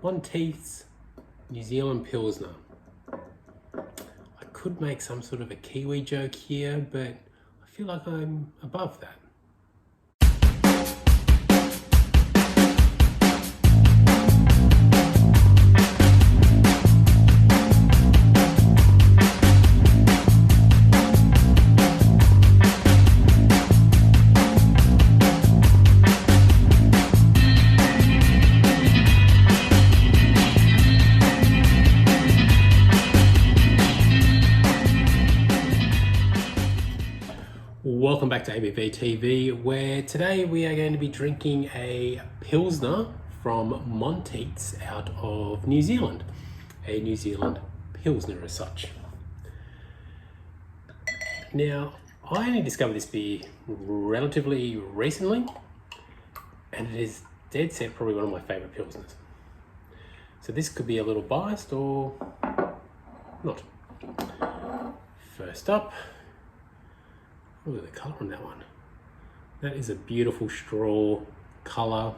Monteith's New Zealand Pilsner. I could make some sort of a Kiwi joke here, but I feel like I'm above that. Welcome back to ABV TV, where today we are going to be drinking a Pilsner from Monteith's out of New Zealand. A New Zealand Pilsner as such. Now, I only discovered this beer relatively recently, and it is dead set probably one of my favourite Pilsners. So this could be a little biased or not. First up, look at the colour on that one. That is a beautiful straw colour.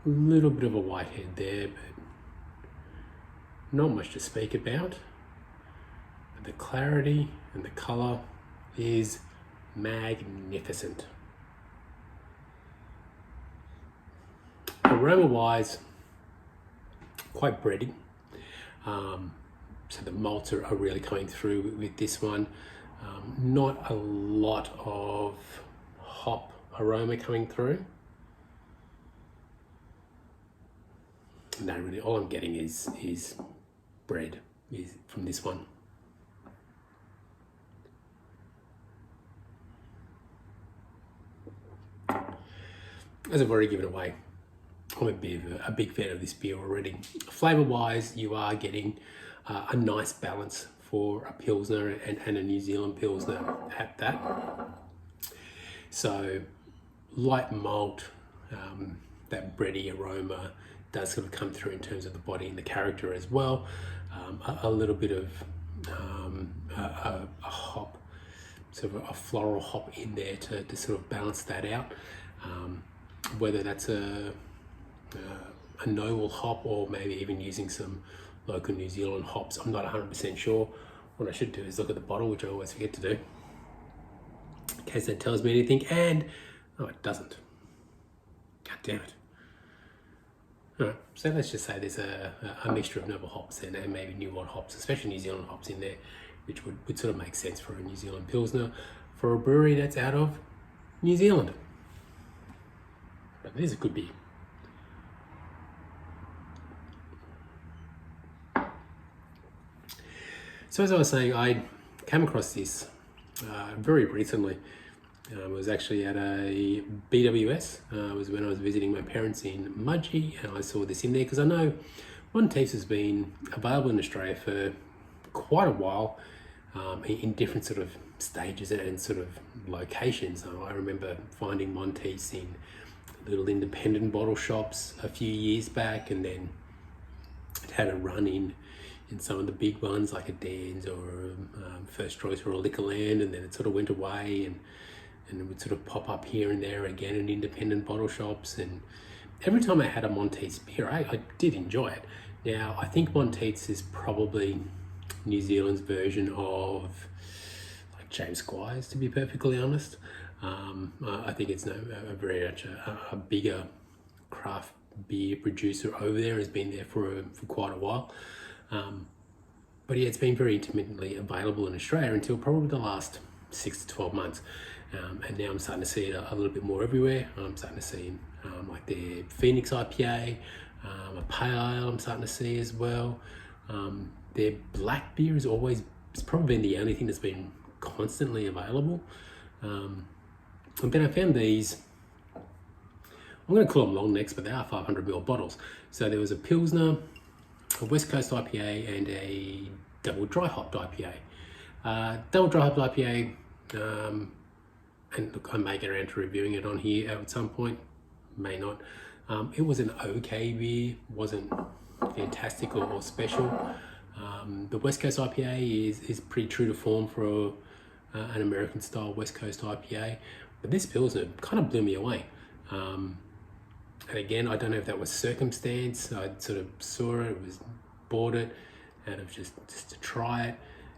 A little bit of a whitehead there, but not much to speak about. But the clarity and the colour is magnificent. Aroma-wise, quite bready. So the malts are really coming through with this one. Not a lot of hop aroma coming through. No, really, all I'm getting is bread from this one. As I've already given away, I'm a big fan of this beer already. Flavour-wise, you are getting a nice balance for a Pilsner and a New Zealand Pilsner at that. So light malt, that bready aroma does sort of come through in terms of the body and the character as well. A little bit of a hop, sort of a floral hop in there to sort of balance that out. Whether that's a noble hop or maybe even using some local New Zealand hops, I'm not 100% sure. What I should do is look at the bottle, which I always forget to do, in case that tells me anything, and no, it doesn't. God damn it. Alright, so let's just say there's a mixture of noble hops and maybe New World hops, especially New Zealand hops in there, which would sort of make sense for a New Zealand Pilsner for a brewery that's out of New Zealand. But it is a good beer. So as I was saying, I came across this very recently. It was actually at a BWS. It was when I was visiting my parents in Mudgee, and I saw this in there because I know Monteith has been available in Australia for quite a while, in different sort of stages and sort of locations. I remember finding Monteith in little independent bottle shops a few years back, and then it had a run in some of the big ones like a Dan's or First Choice or a Liquorland, and then it sort of went away and it would sort of pop up here and there again in independent bottle shops. And every time I had a Monteith's beer, I did enjoy it. Now, I think Monteith's is probably New Zealand's version of like James Squire's, to be perfectly honest. I think it's a very much a bigger craft beer producer over there, has been there for quite a while. But yeah, it's been very intermittently available in Australia until probably the last 6 to 12 months. And now I'm starting to see it a little bit more everywhere. I'm starting to see like their Phoenix IPA, a Pale Ale I'm starting to see as well. Their black beer it's probably been the only thing that's been constantly available. And then I found these, I'm going to call them long necks, but they are 500ml bottles. So there was a Pilsner, a West Coast IPA, and a double dry hopped IPA. Double dry hopped IPA, and look, I may get around to reviewing it on here at some point, may not. It was an okay beer, wasn't fantastic or special. The West Coast IPA is pretty true to form for an American style West Coast IPA, but this Pilsner kind of blew me away. And again, I don't know if that was circumstance. I sort of saw it, bought it, out of just to try it,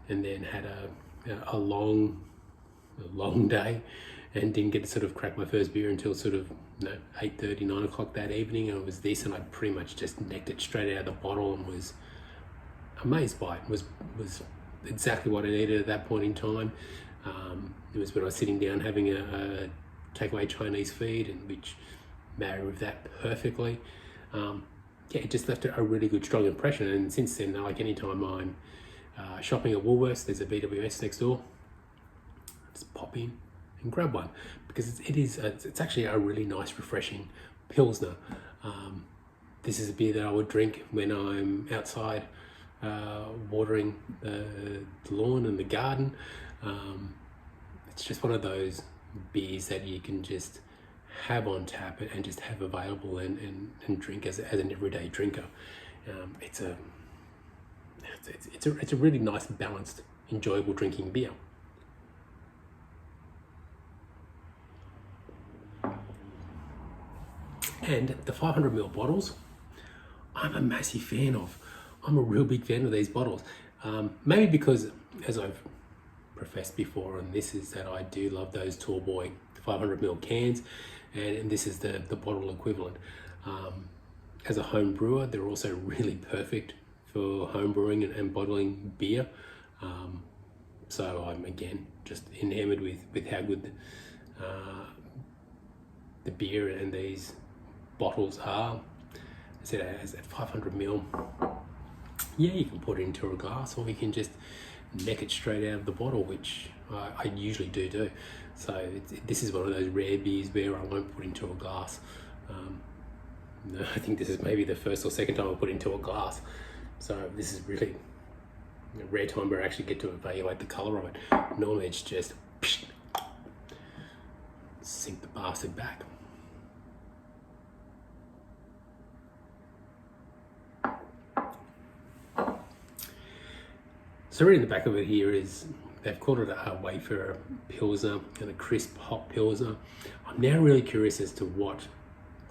and then had a long day, and didn't get to sort of crack my first beer until sort of 8:30, 9 o'clock that evening. And it was this, and I pretty much just necked it straight out of the bottle and was amazed by it. Was exactly what I needed at that point in time. It was when I was sitting down having a takeaway Chinese feed, and which married with that perfectly. It just left a really good, strong impression. And since then, like anytime I'm shopping at Woolworths, there's a BWS next door, just pop in and grab one, because it's actually a really nice, refreshing Pilsner. This is a beer that I would drink when I'm outside watering the lawn and the garden. It's just one of those beers that you can just have on tap and just have available and drink as an everyday drinker. It's a really nice, balanced, enjoyable drinking beer. And the 500ml bottles, I'm a massive fan of. I'm a real big fan of these bottles. Maybe because, as I've professed before, and this is that I do love those tall boy 500ml cans, and this is the bottle equivalent. As a home brewer, they're also really perfect for home brewing and bottling beer. So I'm again just enamored with how good the beer and these bottles are. I said, as at 500ml, you can put it into a glass, or you can just neck it straight out of the bottle, which I usually do. So this is one of those rare beers where I won't put into a glass. I think this is maybe the first or second time I put into a glass. So this is really a rare time where I actually get to evaluate the colour of it. Normally it's just sink the bastard back. So right in the back of it here is, they've called it a Wayfarer Pilsner and a crisp hop Pilsner. I'm now really curious as to what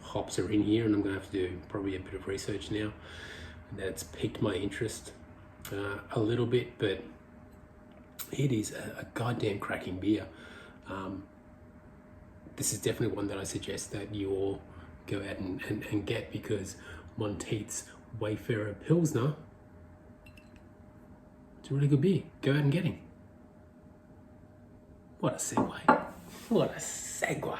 hops are in here, and I'm going to have to do probably a bit of research now. And that's piqued my interest a little bit, but it is a goddamn cracking beer. This is definitely one that I suggest that you all go out and get, because Monteith's Wayfarer Pilsner, it's a really good beer. Go out and get him. What a segue. What a segue.